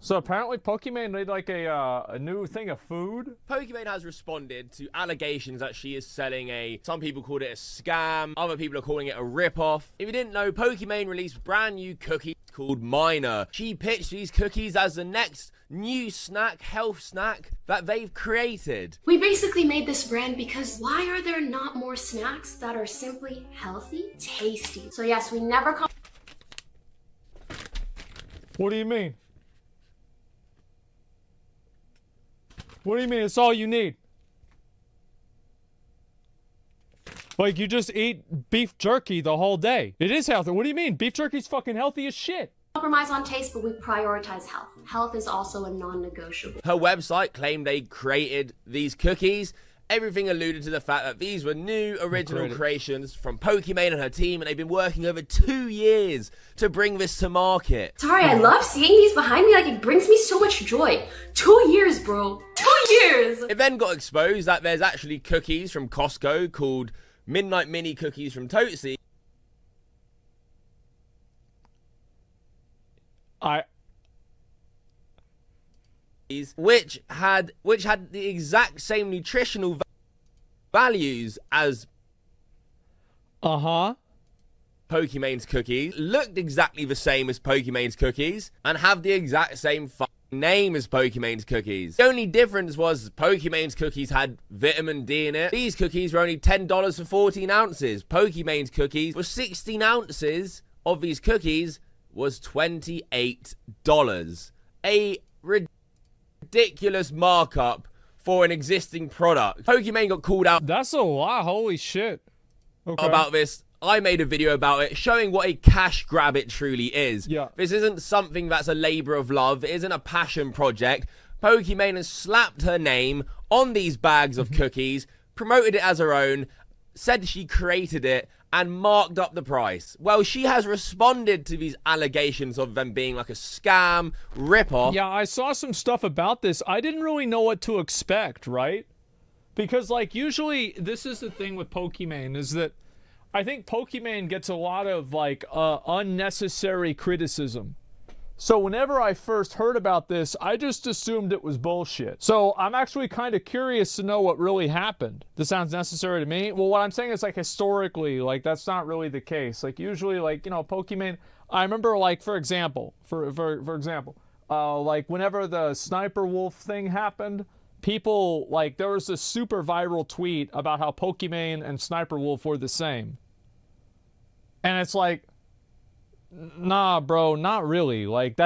So apparently Pokimane made like a new thing of food. Pokimane has responded to allegations that she is selling some people called it a scam, other people are calling it a rip-off. If you didn't know, Pokimane released brand new cookies called Miner. She pitched these cookies as the next new snack, health snack that they've created. We basically made this brand because why are there not more snacks that are simply healthy, tasty? So yes, we never What do you mean? What do you mean? It's all you need. Like, you just eat beef jerky the whole day. It is healthy. What do you mean? Beef jerky's fucking healthy as shit. compromise on taste, but we prioritize health. Health is also a non-negotiable. Her website claimed they created these cookies. Everything alluded to the fact that these were new original creations from Pokimane and her team, and they've been working over 2 years to bring this to market. Sorry, I love seeing these behind me. Like, it brings me so much joy. 2 years, bro. 2 years! It then got exposed that there's actually cookies from Costco called Midnight Mini Cookies from Totsi. Which had the exact same nutritional values as Pokimane's cookies, looked exactly the same as Pokimane's cookies, and have the exact same name as Pokimane's cookies. The only difference was Pokimane's cookies had vitamin D in it. These cookies were only $10 for 14 ounces. Pokimane's cookies were 16 ounces of these cookies was $28. A ridiculous markup for an existing product. Pokimane got called out. That's a lot. Holy shit. Okay. About this. I made a video about it showing what a cash grab it truly is. Yeah. This isn't something that's a labor of love. It isn't a passion project. Pokimane has slapped her name on these bags of cookies, promoted it as her own, said she created it, and marked up the price. Well, she has responded to these allegations of them being like a scam, rip-off. Yeah, I saw some stuff about this. I didn't really know what to expect, right? Because, like, usually this is the thing with Pokimane, is that I think Pokimane gets a lot of, like, unnecessary criticism. So whenever I first heard about this, I just assumed it was bullshit. So I'm actually kind of curious to know what really happened. This sounds necessary to me. Well, what I'm saying is, like, historically, like, that's not really the case. Like, usually, like, you know, Pokimane, I remember, like, for example, like, whenever the Sniper Wolf thing happened, people, like, there was a super viral tweet about how Pokimane and Sniper Wolf were the same. And it's like, nah, bro, not really. Like,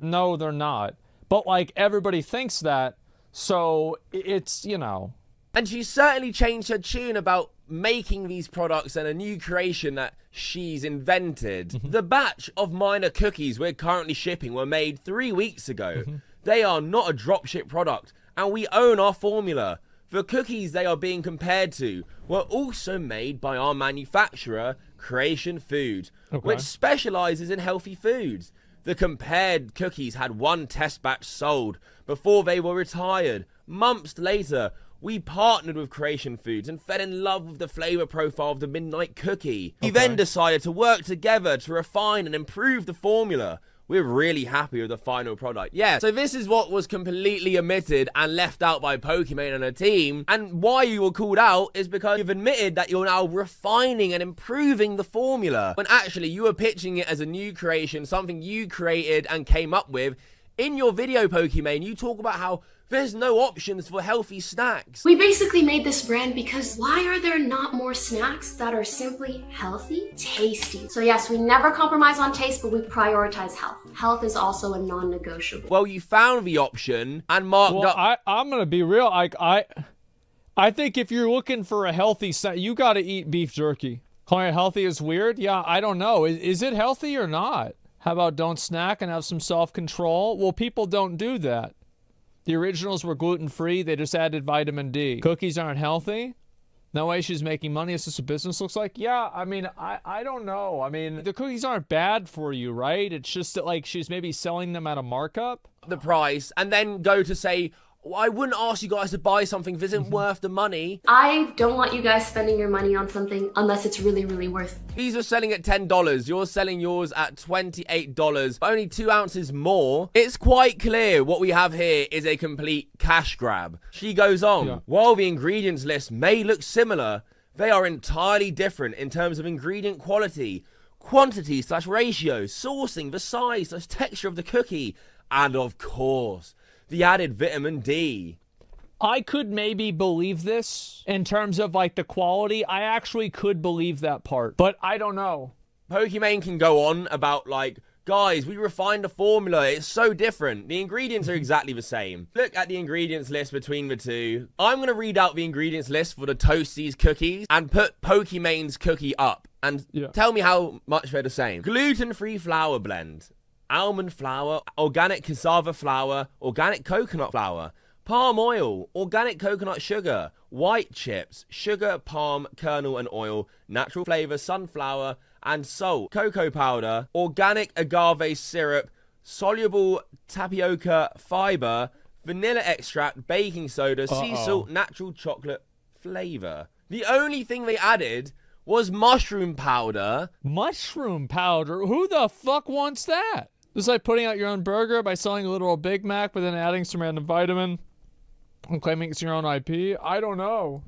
no, they're not. But, like, everybody thinks that, so it's, you know. And she certainly changed her tune about making these products and a new creation that she's invented. The batch of Miner cookies we're currently shipping were made 3 weeks ago. They are not a dropship product, and we own our formula. The cookies they are being compared to were also made by our manufacturer, Creation Foods, which specializes in healthy foods. The compared cookies had one test batch sold before they were retired. Months later, we partnered with Creation Foods and fell in love with the flavor profile of the Midnight Cookie. We then decided to work together to refine and improve the formula. We're really happy with the final product. Yeah, so this is what was completely omitted and left out by Pokimane and her team. And why you were called out is because you've admitted that you're now refining and improving the formula, when actually you were pitching it as a new creation, something you created and came up with. In your video, Pokimane, you talk about how there's no options for healthy snacks. We basically made this brand because why are there not more snacks that are simply healthy, tasty? So yes, we never compromise on taste, but we prioritize health. Health is also a non-negotiable. Well, you found the option and marked up. I'm gonna be real. I think if you're looking for a healthy snack, you got to eat beef jerky. Calling it healthy is weird. Yeah, I don't know. Is it healthy or not? How about don't snack and have some self-control? Well, people don't do that. The originals were gluten-free. They just added vitamin D. Cookies aren't healthy? No way she's making money. Is this what business looks like? Yeah, I mean, I don't know. I mean, the cookies aren't bad for you, right? It's just that, like, she's maybe selling them at a markup. The price and then go to say, I wouldn't ask you guys to buy something if it isn't worth the money. I don't want you guys spending your money on something unless it's really, really worth it. These are selling at $10. You're selling yours at $28, only 2 ounces more. It's quite clear what we have here is a complete cash grab. She goes on, while the ingredients list may look similar, they are entirely different in terms of ingredient quality, quantity/ratio, sourcing, the size/texture of the cookie, and of course, the added vitamin D. I could maybe believe this in terms of like the quality. I actually could believe that part, but I don't know. Pokimane can go on about like, guys, we refined the formula. It's so different. The ingredients are exactly the same. Look at the ingredients list between the two. I'm going to read out the ingredients list for the Toasties cookies and put Pokimane's cookie up and tell me how much they're the same. Gluten-free flour blend, almond flour, organic cassava flour, organic coconut flour, palm oil, organic coconut sugar, white chips, sugar, palm, kernel and oil, natural flavor, sunflower, and salt, cocoa powder, organic agave syrup, soluble tapioca fiber, vanilla extract, baking soda, sea salt, natural chocolate flavor. The only thing they added was mushroom powder. Mushroom powder? Who the fuck wants that? It's like putting out your own burger by selling a literal Big Mac, but then adding some random vitamin and claiming it's your own IP? I don't know.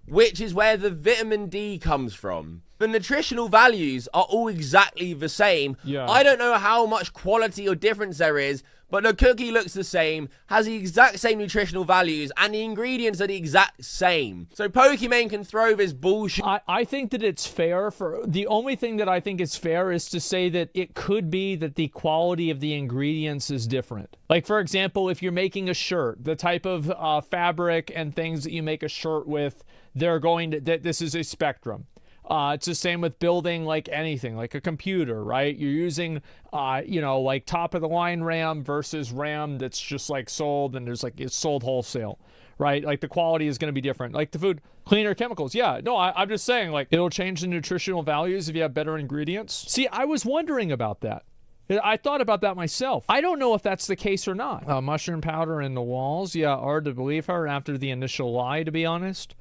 Which is where the vitamin D comes from. The nutritional values are all exactly the same. I don't know how much quality or difference there is, but the cookie looks the same, has the exact same nutritional values, and the ingredients are the exact same. So Pokimane can throw this bullshit. I think that it's fair for... The only thing that I think is fair is to say that it could be that the quality of the ingredients is different. Like, for example, if you're making a shirt, the type of fabric and things that you make a shirt with, they're going to... This is a spectrum. It's the same with building like anything, like a computer, right? You're using, like top of the line RAM versus RAM that's just like sold and there's like, it's sold wholesale, right? Like the quality is going to be different. Like the food, cleaner chemicals. Yeah, no, I'm just saying like it'll change the nutritional values if you have better ingredients. See, I was wondering about that. I thought about that myself. I don't know if that's the case or not. Mushroom powder in the walls. Yeah, hard to believe her after the initial lie, to be honest.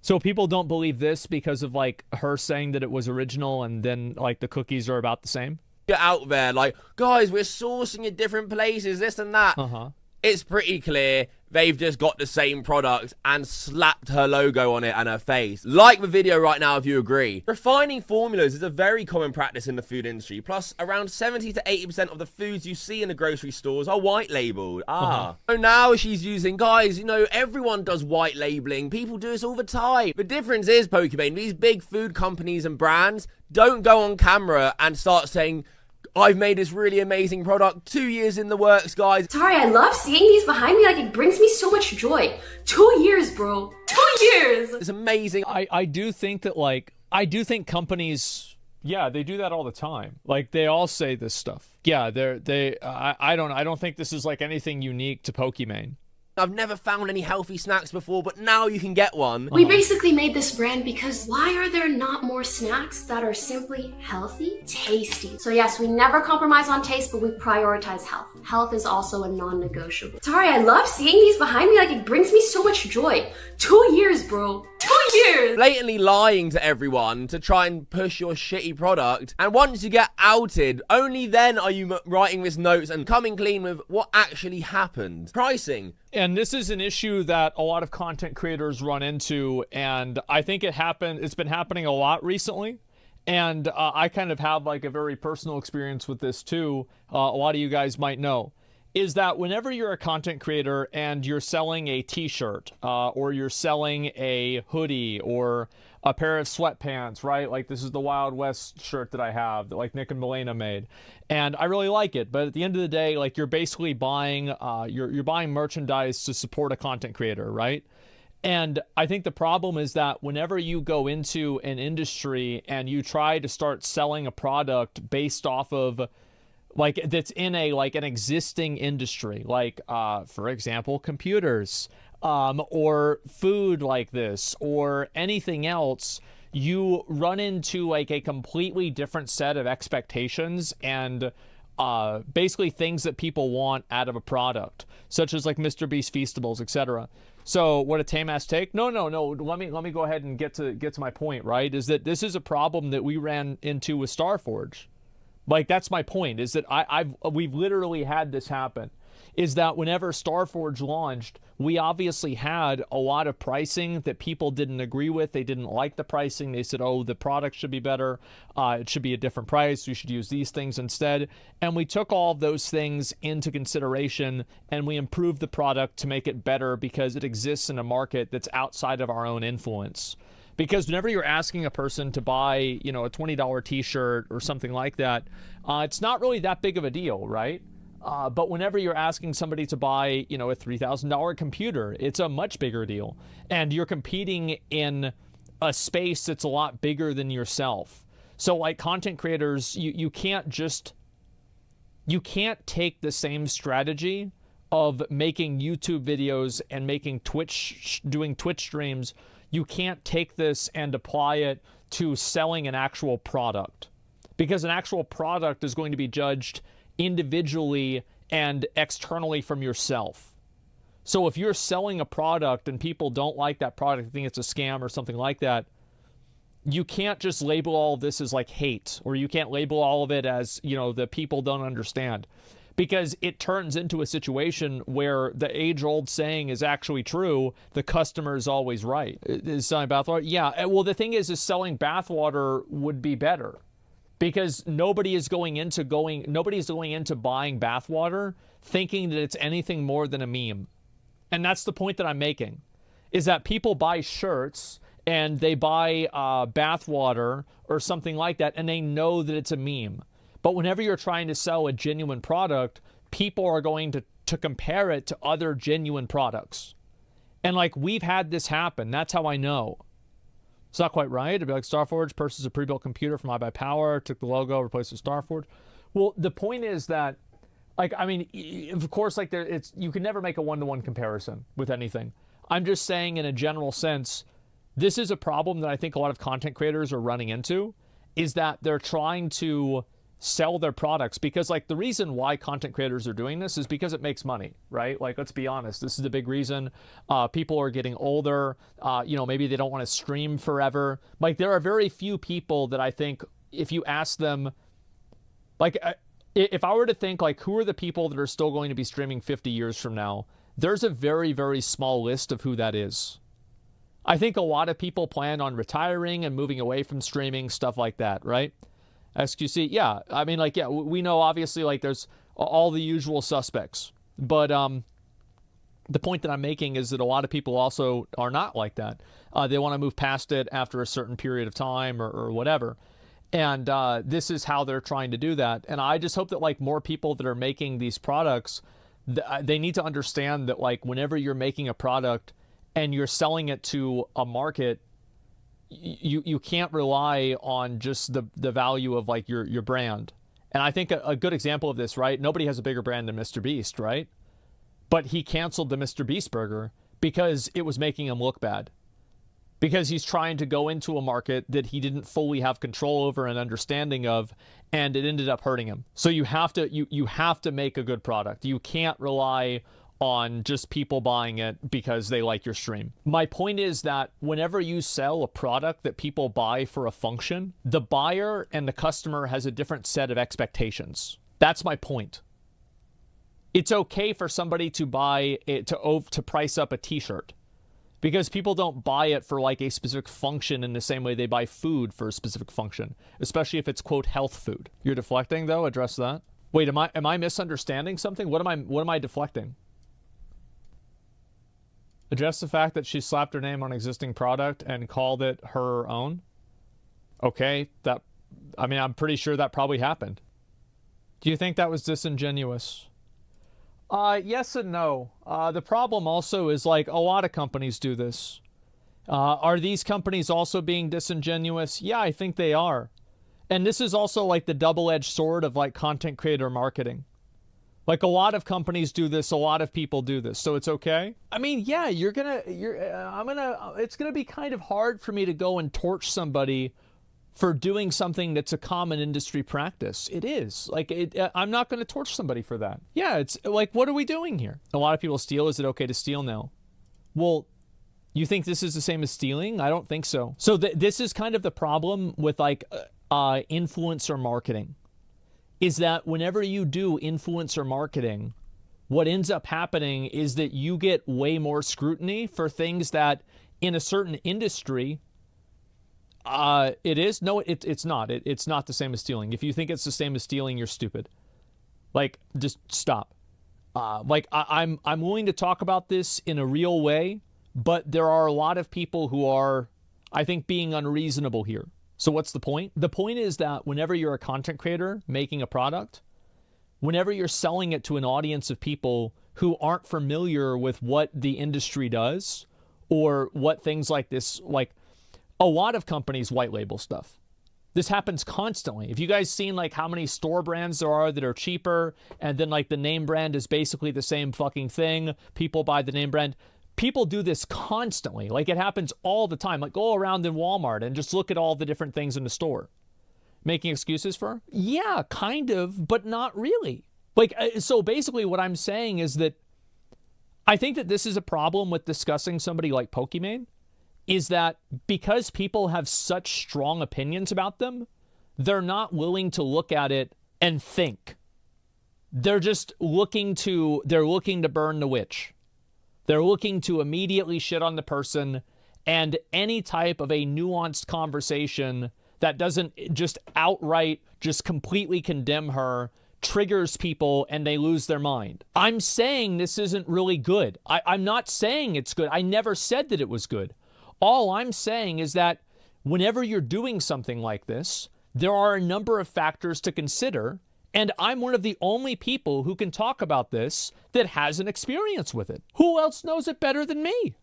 So people don't believe this because of like her saying that it was original and then like the cookies are about the same? Get out there like, guys, we're sourcing in different places, this and that. It's pretty clear they've just got the same product and slapped her logo on it and her face. Like the video right now if you agree. Refining formulas is a very common practice in the food industry. Plus, around 70 to 80% of the foods you see in the grocery stores are white labeled. So now she's using, guys, everyone does white labeling. People do this all the time. The difference is, Pokimane, these big food companies and brands don't go on camera and start saying, I've made this really amazing product, 2 years in the works, guys. Sorry, I love seeing these behind me. Like, it brings me so much joy. 2 years, bro. 2 years. It's amazing. I do think that, like, companies, yeah, they do that all the time. Like, they all say this stuff. Yeah, I don't think this is, like, anything unique to Pokimane. I've never found any healthy snacks before, but now you can get one. We basically made this brand because why are there not more snacks that are simply healthy, tasty? So yes, we never compromise on taste, but we prioritize health. Health is also a non-negotiable. Sorry, I love seeing these behind me. Like, it brings me so much joy. 2 years, bro. 2 years! Blatantly lying to everyone to try and push your shitty product. And once you get outed, only then are you writing this notes and coming clean with what actually happened. Pricing. And this is an issue that a lot of content creators run into, and I think it's been happening a lot recently. And I kind of have like a very personal experience with this too. A lot of you guys might know. Is that whenever you're a content creator and you're selling a t-shirt or you're selling a hoodie or a pair of sweatpants, right? Like this is the Wild West shirt that I have that like Nick and Milena made. And I really like it. But at the end of the day, like you're basically buying, you're buying merchandise to support a content creator, right? And I think the problem is that whenever you go into an industry and you try to start selling a product based off of like that's in an existing industry, like for example computers or food like this or anything else, you run into like a completely different set of expectations and basically things that people want out of a product. such as like Mr. Beast Feastables, etc. So what a tame ass take? No. Let me go ahead and get to my point, right? Is that this is a problem that we ran into with Starforge. Like, that's my point, is that we've literally had this happen. Is that whenever Starforge launched, we obviously had a lot of pricing that people didn't agree with. They didn't like the pricing. They said, oh, the product should be better. It should be a different price. We should use these things instead. And we took all of those things into consideration, and we improved the product to make it better because it exists in a market that's outside of our own influence. Because whenever you're asking a person to buy, a $20 t-shirt or something like that, it's not really that big of a deal, right? But whenever you're asking somebody to buy, a $3,000 computer, it's a much bigger deal. And you're competing in a space that's a lot bigger than yourself. So like content creators, you can't take the same strategy of making YouTube videos and doing Twitch streams. You can't take this and apply it to selling an actual product. Because an actual product is going to be judged individually and externally from yourself. So if you're selling a product and people don't like that product, think it's a scam or something like that, you can't just label all of this as like hate, or you can't label all of it as, the people don't understand. Because it turns into a situation where the age-old saying is actually true, the customer is always right. Is selling bathwater? Yeah, well, the thing is selling bathwater would be better. Because nobody's going into buying bathwater thinking that it's anything more than a meme. And that's the point that I'm making, is that people buy shirts and they buy bathwater or something like that, and they know that it's a meme. But whenever you're trying to sell a genuine product, people are going to compare it to other genuine products. And like, we've had this happen. That's how I know. It's not quite right. It'd be like Starforge purchased a pre-built computer from iBuyPower, took the logo, replaced it with Starforge. Well, the point is that, of course, you can never make a one-to-one comparison with anything. I'm just saying, in a general sense, this is a problem that I think a lot of content creators are running into, is that they're trying to sell their products, because the reason why content creators are doing this is because it makes money, right? Let's be honest, this is the big reason. People are getting older, maybe they don't want to stream forever. There are very few people that I think, if you ask them, if I were to think who are the people that are still going to be streaming 50 years from now, there's a very, very small list of who that is. I think a lot of people plan on retiring and moving away from streaming, stuff like that, right? XQC, yeah. We know obviously there's all the usual suspects. But the point that I'm making is that a lot of people also are not like that. They want to move past it after a certain period of time or whatever. And this is how they're trying to do that. And I just hope that more people that are making these products, they need to understand that whenever you're making a product and you're selling it to a market, you can't rely on just the value of your brand. And I think a good example of this, right? Nobody has a bigger brand than Mr. Beast, right? But he canceled the Mr. Beast burger because it was making him look bad. Because he's trying to go into a market that he didn't fully have control over and understanding of, and it ended up hurting him. So you have to make a good product. You can't rely on just people buying it because they like your stream. My point is that whenever you sell a product that people buy for a function, the buyer and the customer has a different set of expectations. That's my point. It's okay for somebody to buy it to price up a t-shirt, because people don't buy it for a specific function in the same way they buy food for a specific function, especially if it's quote health food. You're deflecting though. Address that. Wait, am I misunderstanding something? What am I deflecting? Address the fact that she slapped her name on existing product and called it her own. Okay, I'm pretty sure that probably happened. Do you think that was disingenuous? Yes and no. The problem also is a lot of companies do this. Are these companies also being disingenuous? Yeah, I think they are. And this is also the double-edged sword of like content creator marketing. Like a lot of companies do this, a lot of people do this, so it's okay. I mean, yeah, it's gonna be kind of hard for me to go and torch somebody for doing something that's a common industry practice. It is. Like, I'm not going to torch somebody for that. Yeah, it's like, what are we doing here? A lot of people steal. Is it okay to steal now? Well, you think this is the same as stealing? I don't think so. So this is kind of the problem with like influencer marketing, is that whenever you do influencer marketing, what ends up happening is that you get way more scrutiny for things that in a certain industry, it is. No, it's not. It's not the same as stealing. If you think it's the same as stealing, you're stupid. Like, just stop. I'm willing to talk about this in a real way, but there are a lot of people who are, I think, being unreasonable here. So what's the point? The point is that whenever you're a content creator making a product, whenever you're selling it to an audience of people who aren't familiar with what the industry does or what things like this, like a lot of companies white label stuff. This happens constantly. If you guys seen like how many store brands there are that are cheaper and then like the name brand is basically the same fucking thing, people buy the name brand. People do this constantly. Like, it happens all the time. Like, go around in Walmart and just look at all the different things in the store. Making excuses for? Yeah, kind of, but not really. Like, so basically what I'm saying is that I think that this is a problem with discussing somebody like Pokimane, is that because people have such strong opinions about them, they're not willing to look at it and think. They're just looking to burn the witch. They're looking to immediately shit on the person, and any type of a nuanced conversation that doesn't just outright, just completely condemn her triggers people and they lose their mind. I'm saying this isn't really good. I'm not saying it's good. I never said that it was good. All I'm saying is that whenever you're doing something like this, there are a number of factors to consider, and I'm one of the only people who can talk about this that has an experience with it. Who else knows it better than me?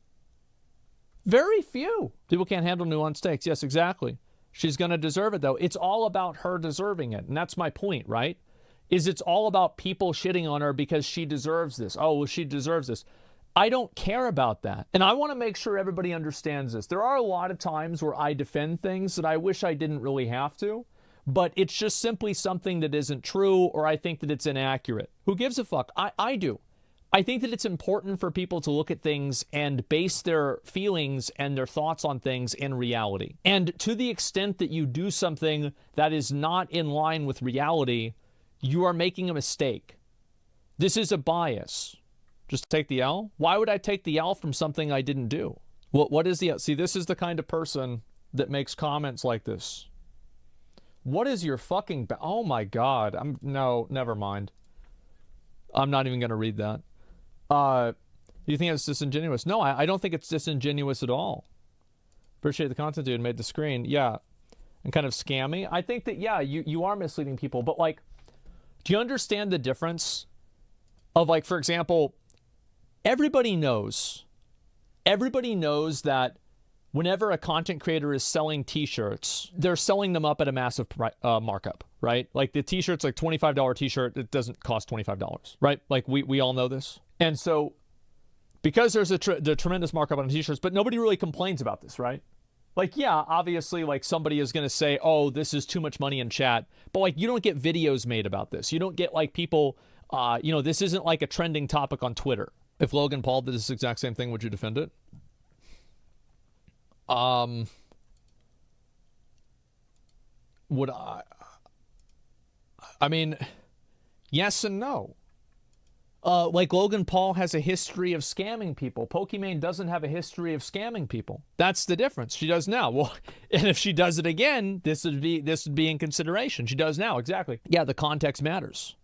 Very few. People can't handle nuanced takes. Yes, exactly. She's going to deserve it, though. It's all about her deserving it, and that's my point, right? Is it's all about people shitting on her because she deserves this. Oh, well, she deserves this. I don't care about that. And I want to make sure everybody understands this. There are a lot of times where I defend things that I wish I didn't really have to, but it's just simply something that isn't true, or I think that it's inaccurate. Who gives a fuck? I do. I think that it's important for people to look at things and base their feelings and their thoughts on things in reality. And to the extent that you do something that is not in line with reality, you are making a mistake. This is a bias. Just take the L? Why would I take the L from something I didn't do? What is the L? See, this is the kind of person that makes comments like this. What is your fucking... Oh my God. No, never mind. I'm not even going to read that. You think it's disingenuous? No, I don't think it's disingenuous at all. Appreciate the content dude made the screen. Yeah. And kind of scammy. I think that, yeah, you are misleading people. But like, do you understand the difference of, like, for example... Everybody knows that whenever a content creator is selling t-shirts, they're selling them up at a massive markup, right? Like the t-shirt's like $25 t-shirt, it doesn't cost $25, right? Like we all know this. And so because there's the tremendous markup on t-shirts, but nobody really complains about this, right? Like, yeah, obviously, like somebody is going to say, oh, this is too much money in chat. But like, you don't get videos made about this. You don't get like people, this isn't like a trending topic on Twitter. If Logan Paul did this exact same thing, would you defend it? Would I? I mean, yes and no. Like Logan Paul has a history of scamming people. Pokimane doesn't have a history of scamming people. That's the difference. She does now. Well, and if she does it again, this would be in consideration. She does now, exactly. Yeah, the context matters.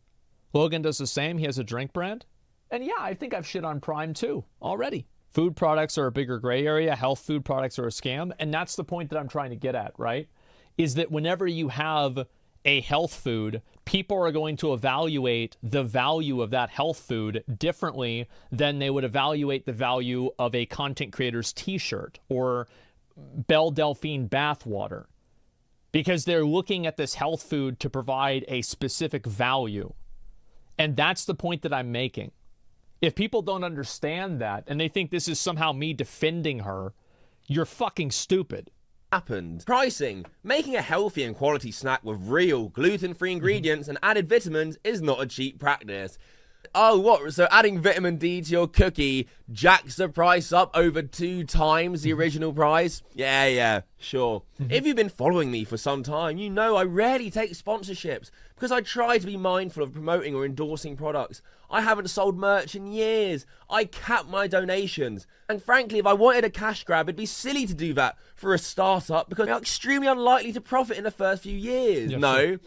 Logan does the same. He has a drink brand. And yeah, I think I've shit on Prime too already. Food products are a bigger gray area. Health food products are a scam. And that's the point that I'm trying to get at, right? Is that whenever you have a health food, people are going to evaluate the value of that health food differently than they would evaluate the value of a content creator's t-shirt or Belle Delphine bathwater. Because they're looking at this health food to provide a specific value. And that's the point that I'm making. If people don't understand that and they think this is somehow me defending her, you're fucking stupid. happened. Pricing. Making a healthy and quality snack with real gluten-free ingredients and added vitamins is not a cheap practice. Oh, what? So adding vitamin D to your cookie jacks the price up over 2 times the original price? Yeah, sure. If you've been following me for some time, you know I rarely take sponsorships because I try to be mindful of promoting or endorsing products. I haven't sold merch in years. I cap my donations. And frankly, if I wanted a cash grab, it'd be silly to do that for a startup because they're extremely unlikely to profit in the first few years. Yeah, no. sure.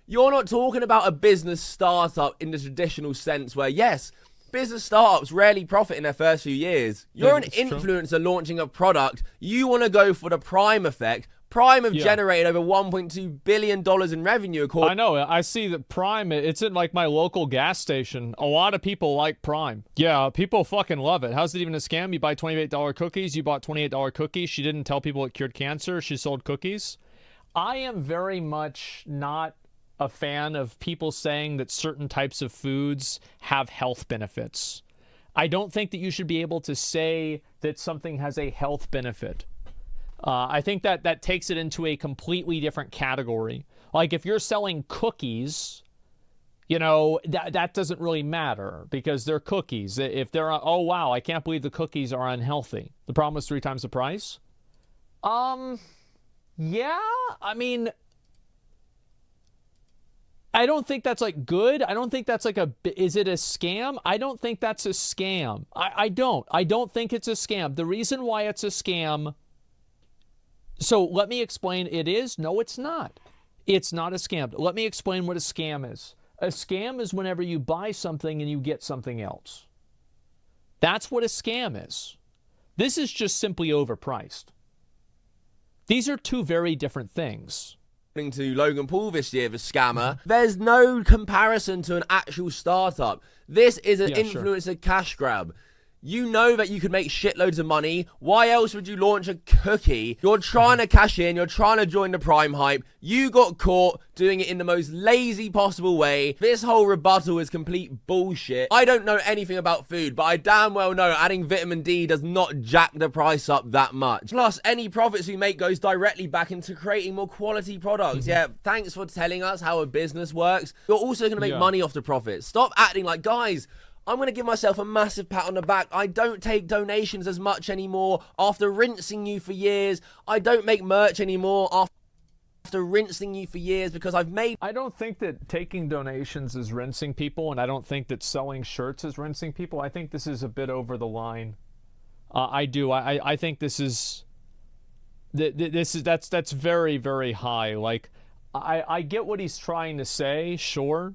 You're not talking about a business startup in the traditional sense where, yes, business startups rarely profit in their first few years. You're an influencer launching a product. You want to go for the Prime effect. Prime have generated over $1.2 billion in revenue. I know. I see that Prime, it's in like my local gas station. A lot of people like Prime. Yeah, people fucking love it. How's it even a scam? You buy $28 cookies. You bought $28 cookies. She didn't tell people it cured cancer. She sold cookies. I am very much not a fan of people saying that certain types of foods have health benefits. I don't think that you should be able to say that something has a health benefit. I think that takes it into a completely different category. Like if you're selling cookies, you know, that doesn't really matter because they're cookies. If they're, oh wow, I can't believe the cookies are unhealthy. The problem is 3 times the price. Yeah, I mean, I don't think that's like good. I don't think that's like is it a scam? I don't think that's a scam. I don't think it's a scam. The reason why it's a scam, so let me explain. It is? No, it's not. It's not a scam. Let me explain what a scam is. A scam is whenever you buy something and you get something else. That's what a scam is. This is just simply overpriced. These are 2 very different things. To Logan Paul this year, the scammer, there's no comparison to an actual startup. This is an influencer cash grab. You know that you could make shitloads of money. Why else would you launch a cookie? You're trying to cash in. You're trying to join the Prime hype. You got caught doing it in the most lazy possible way. This whole rebuttal is complete bullshit. I don't know anything about food, but I damn well know adding vitamin D does not jack the price up that much. Plus, any profits we make goes directly back into creating more quality products. Yeah, thanks for telling us how a business works. You're also going to make money off the profits. Stop acting like, guys, I'm going to give myself a massive pat on the back. I don't take donations as much anymore after rinsing you for years. I don't make merch anymore after rinsing you for years because I've made... I don't think that taking donations is rinsing people, and I don't think that selling shirts is rinsing people. I think this is a bit over the line. I do. I think this is... That's very, very high. Like, I get what he's trying to say, sure.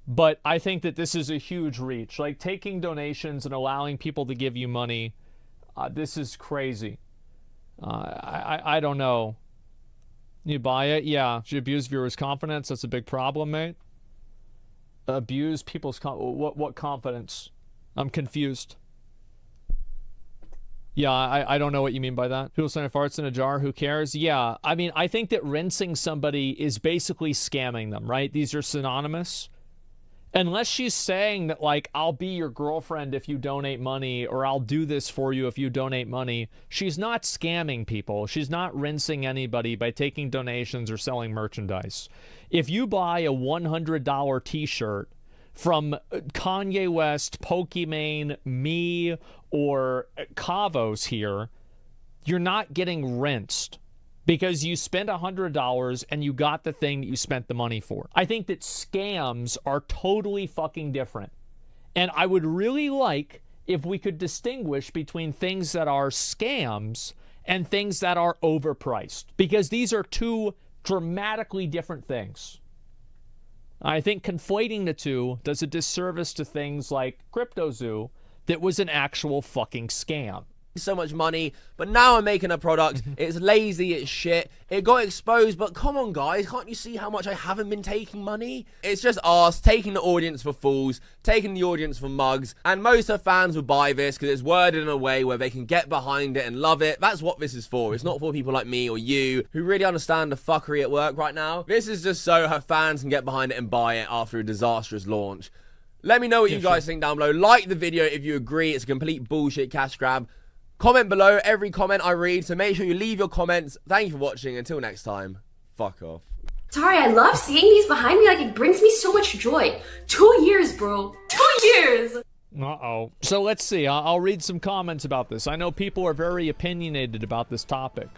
But I think that this is a huge reach. Like taking donations and allowing people to give you money, this is crazy. I don't know. You buy it? Yeah. You abuse viewers' confidence? That's a big problem, mate. Abuse people's what confidence? I'm confused. Yeah, I don't know what you mean by that. People saying farts in a jar, who cares? Yeah, I mean, I think that rinsing somebody is basically scamming them, right? These are synonymous. Unless she's saying that, like, I'll be your girlfriend if you donate money, or I'll do this for you if you donate money, she's not scamming people. She's not rinsing anybody by taking donations or selling merchandise. If you buy a $100 t-shirt from Kanye West, Pokimane, me, or Kavos here, you're not getting rinsed. Because you spent $100 and you got the thing that you spent the money for. I think that scams are totally fucking different. And I would really like if we could distinguish between things that are scams and things that are overpriced. Because these are 2 dramatically different things. I think conflating the 2 does a disservice to things like CryptoZoo that was an actual fucking scam. So much money, but now I'm making a product. It's lazy, it's shit. It got exposed, but come on, guys, can't you see how much I haven't been taking money? It's just us taking the audience for fools, taking the audience for mugs, and most of fans will buy this because it's worded in a way where they can get behind it and love it. That's what this is for. It's not for people like me or you who really understand the fuckery at work right now. This is just so her fans can get behind it and buy it after a disastrous launch. Let me know what you guys think down below. Like the video if you agree it's a complete bullshit cash grab. Comment below. Every comment I read, so make sure you leave your comments. Thank you for watching. Until next time, fuck off. Sorry, I love seeing these behind me. Like, it brings me so much joy. 2 years, bro. 2 years. Uh-oh. So let's see. I'll read some comments about this. I know people are very opinionated about this topic.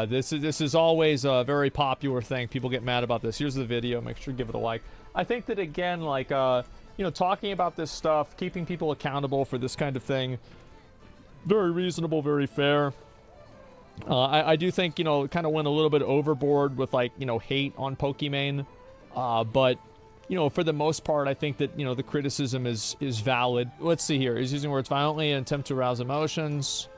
This is always a very popular thing. People get mad about this. Here's the video. Make sure you give it a like. I think that, again, like, you know, talking about this stuff, keeping people accountable for this kind of thing, very reasonable, very fair. I do think, you know, it kind of went a little bit overboard with, like, you know, hate on Pokimane. But, you know, for the most part, I think that, you know, the criticism is valid. Let's see here. He's using words violently and attempt to arouse emotions.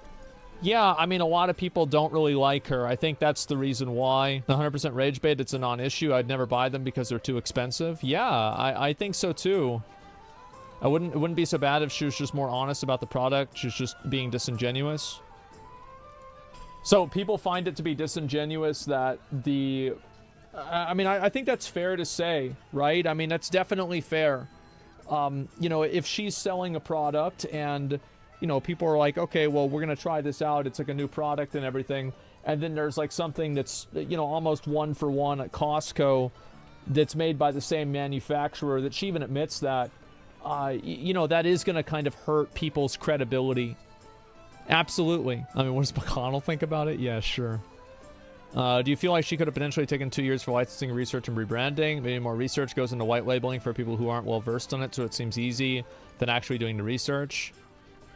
Yeah, I mean, a lot of people don't really like her. I think that's the reason why. 100% rage bait, it's a non-issue. I'd never buy them because they're too expensive. Yeah, I think so too. It wouldn't be so bad if she was just more honest about the product. She's just being disingenuous. So people find it to be disingenuous that the... I mean, I think that's fair to say, right? I mean, that's definitely fair. You know, if she's selling a product and, you know, people are like, okay, well, we're going to try this out. It's like a new product and everything. And then there's like something that's, you know, almost one for one at Costco that's made by the same manufacturer, that she even admits that, you know, that is going to kind of hurt people's credibility. Absolutely. I mean, what does McConnell think about it? Yeah, sure. Do you feel like she could have potentially taken 2 years for licensing, research, and rebranding? Maybe more research goes into white labeling for people who aren't well versed on it, so it seems easy than actually doing the research.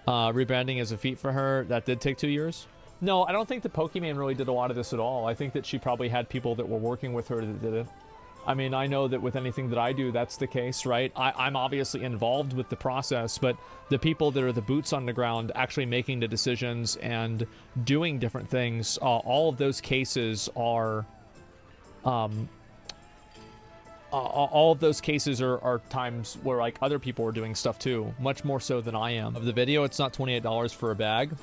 Rebranding is a feat for her. That did take 2 years. No, I don't think that Pokimane really did a lot of this at all. I think that she probably had people that were working with her that did it. I mean, I know that with anything that I do, that's the case, right? I'm obviously involved with the process, but the people that are the boots on the ground actually making the decisions and doing different things, all of those cases are... all of those cases are times where, like, other people are doing stuff too, much more so than I am. Of the video, it's not $28 for a bag.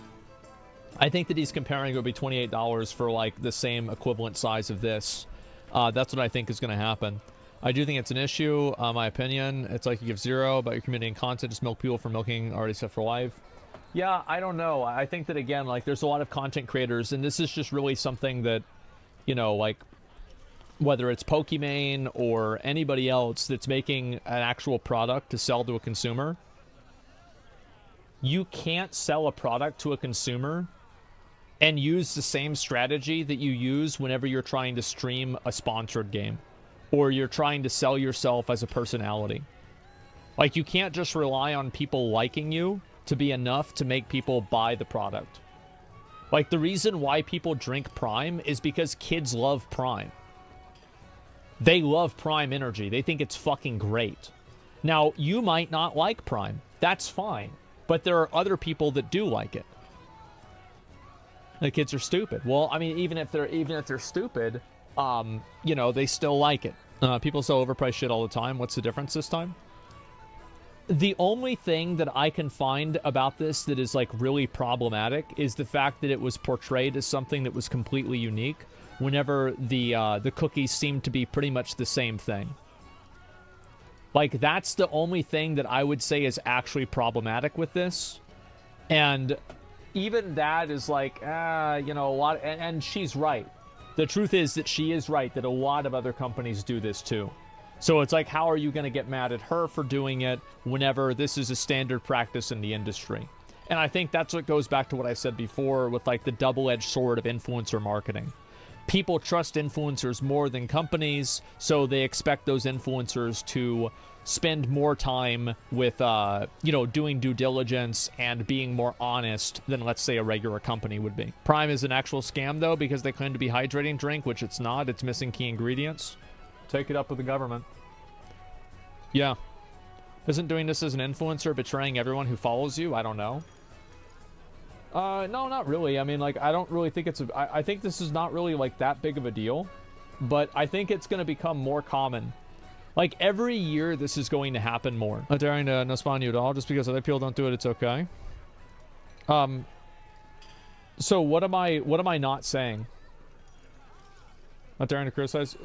I think that he's comparing it would be $28 for, like, the same equivalent size of this. That's what I think is going to happen. I do think it's an issue. My opinion, it's like you give zero about your community and content, just milk people for milking already set for life. Yeah, I don't know. I think that, again, like, there's a lot of content creators, and this is just really something that, you know, like, whether it's Pokimane or anybody else that's making an actual product to sell to a consumer, you can't sell a product to a consumer and use the same strategy that you use whenever you're trying to stream a sponsored game or you're trying to sell yourself as a personality. Like, you can't just rely on people liking you to be enough to make people buy the product. Like, the reason why people drink Prime is because kids love Prime. They love Prime Energy. They think it's fucking great. Now, you might not like Prime. That's fine. But there are other people that do like it. The kids are stupid. Well, I mean, even if they're stupid, you know, they still like it. People sell overpriced shit all the time. What's the difference this time? The only thing that I can find about this that is, like, really problematic is the fact that it was portrayed as something that was completely unique, whenever the cookies seem to be pretty much the same thing. Like, that's the only thing that I would say is actually problematic with this. And even that is like, you know, a lot, and she's right. The truth is that she is right, that a lot of other companies do this too. So it's like, how are you going to get mad at her for doing it whenever this is a standard practice in the industry? And I think that's what goes back to what I said before with, like, the double-edged sword of influencer marketing. People trust influencers more than companies, so they expect those influencers to spend more time with, you know, doing due diligence and being more honest than, let's say, a regular company would be. Prime is an actual scam, though, because they claim to be hydrating drink, which it's not. It's missing key ingredients. Take it up with the government. Yeah. Isn't doing this as an influencer betraying everyone who follows you? I don't know. No, not really. I mean, like, I don't really think it's I think this is not really, like, that big of a deal, but I think it's going to become more common. Like, every year this is going to happen more. Not daring to no spawn you at all, just because other people don't do it, it's okay. So what am I not saying? Not daring to criticize.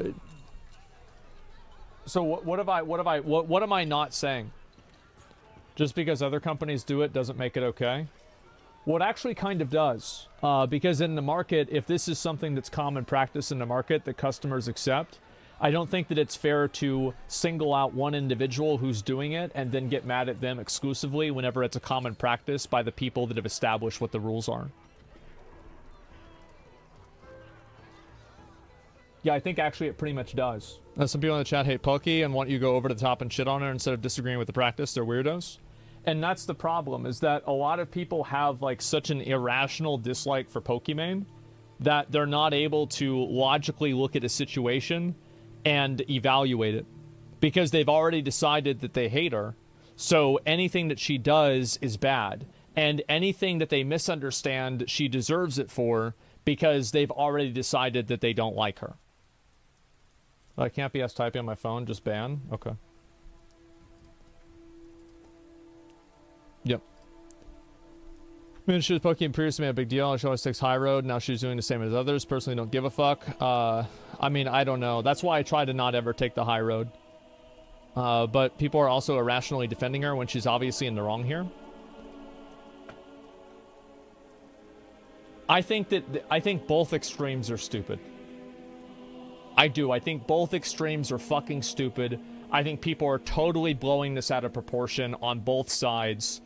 So what am I not saying? Just because other companies do it doesn't make it okay? Well, it actually kind of does, because in the market, if this is something that's common practice in the market that customers accept, I don't think that it's fair to single out one individual who's doing it and then get mad at them exclusively whenever it's a common practice by the people that have established what the rules are. Yeah, I think actually it pretty much does. Some people in the chat hate Pokey and want you to go over the top and shit on her instead of disagreeing with the practice. They're weirdos. And that's the problem, is that a lot of people have like such an irrational dislike for Pokimane that they're not able to logically look at a situation and evaluate it because they've already decided that they hate her. So anything that she does is bad, and anything that they misunderstand, she deserves it for because they've already decided that they don't like her. I can't be typing on my phone, just ban? Okay. Yep. I mean, she was Pokemon previously made a big deal. She always takes high road. Now she's doing the same as others. Personally, don't give a fuck. I mean, I don't know. That's why I try to not ever take the high road. But people are also irrationally defending her when she's obviously in the wrong here. I think both extremes are stupid. I do. I think both extremes are fucking stupid. I think people are totally blowing this out of proportion on both sides.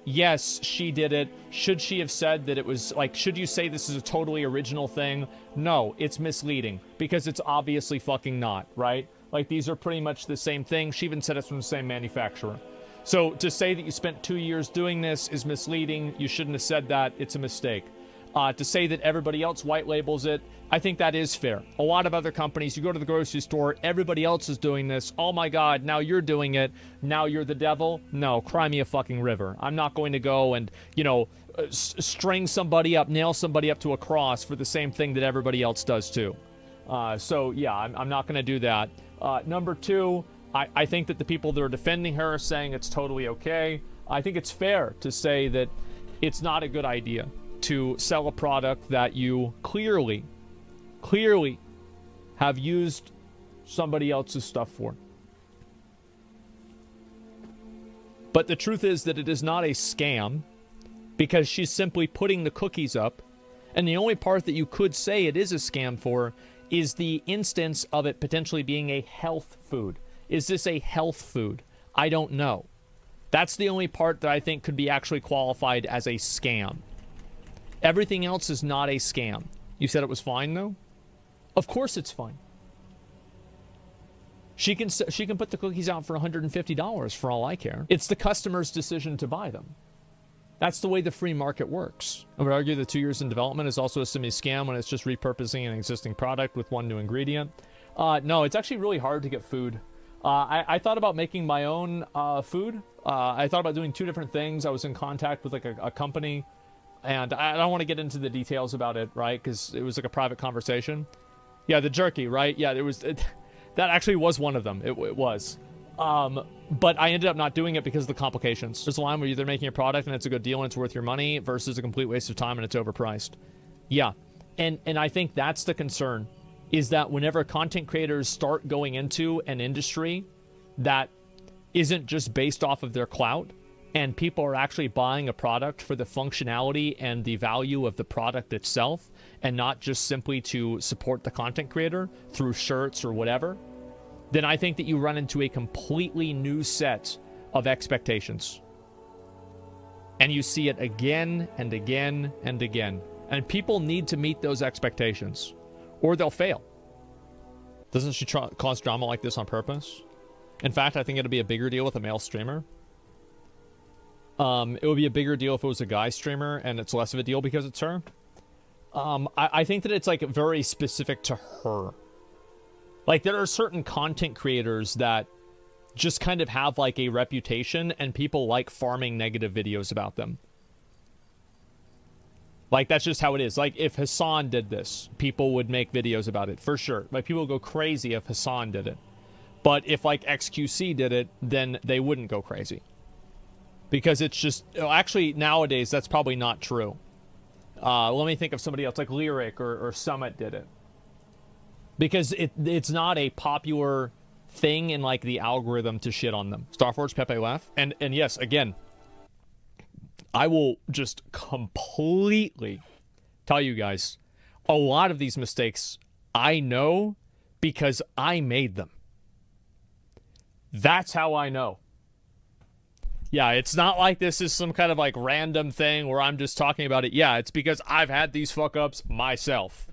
Yes, she did it. Should she have said that it was, like, should you say this is a totally original thing? No, it's misleading, because it's obviously fucking not, right? Like, these are pretty much the same thing. She even said it's from the same manufacturer. So to say that you spent 2 years doing this is misleading. You shouldn't have said that. It's a mistake. To say that everybody else white labels it, I think that is fair. A lot of other companies, you go to the grocery store, everybody else is doing this. Oh my God, now you're doing it. Now you're the devil. No, cry me a fucking river. I'm not going to go and, you know, string somebody up, nail somebody up to a cross for the same thing that everybody else does too. So yeah, I'm not going to do that. Number two, I think that the people that are defending her are saying it's totally okay. I think it's fair to say that it's not a good idea to sell a product that you clearly have used somebody else's stuff for. But the truth is that it is not a scam, because she's simply putting the cookies up, and the only part that you could say it is a scam for is the instance of it potentially being a health food. Is this a health food? I don't know. That's the only part that I think could be actually qualified as a scam. Everything else is not a scam. You said it was fine, though? Of course it's fine. She can put the cookies out for $150 for all I care. It's the customer's decision to buy them. That's the way the free market works. I would argue that 2 years in development is also a semi-scam when it's just repurposing an existing product with one new ingredient. No, it's actually really hard to get food. I thought about making my own food. I thought about doing two different things. I was in contact with like a company. And I don't want to get into the details about it, right? Because it was like a private conversation. Yeah, the jerky, right? Yeah, that actually was one of them. It was. But I ended up not doing it because of the complications. There's a line where you're either making a product and it's a good deal and it's worth your money versus a complete waste of time and it's overpriced. Yeah. And I think that's the concern, is that whenever content creators start going into an industry that isn't just based off of their clout, and people are actually buying a product for the functionality and the value of the product itself, and not just simply to support the content creator through shirts or whatever, then I think that you run into a completely new set of expectations. And you see it again and again and again. And people need to meet those expectations, or they'll fail. Doesn't she cause drama like this on purpose? In fact, I think it'll be a bigger deal with a male streamer. It would be a bigger deal if it was a guy streamer, and it's less of a deal because it's her. I think that it's like very specific to her. Like, there are certain content creators that just kind of have like a reputation, and people like farming negative videos about them. Like, that's just how it is. Like, if Hassan did this, people would make videos about it, for sure. Like, people would go crazy if Hassan did it. But if, like, XQC did it, then they wouldn't go crazy. Because it's just... Actually, nowadays, that's probably not true. Let me think of somebody else, like Lyric or Summit did it. Because it's not a popular thing in, like, the algorithm to shit on them. Starforge, Pepe Laugh. And yes, again... I will just completely tell you guys, a lot of these mistakes I know because I made them. That's how I know. Yeah, it's not like this is some kind of like random thing where I'm just talking about it. Yeah, it's because I've had these fuck ups myself.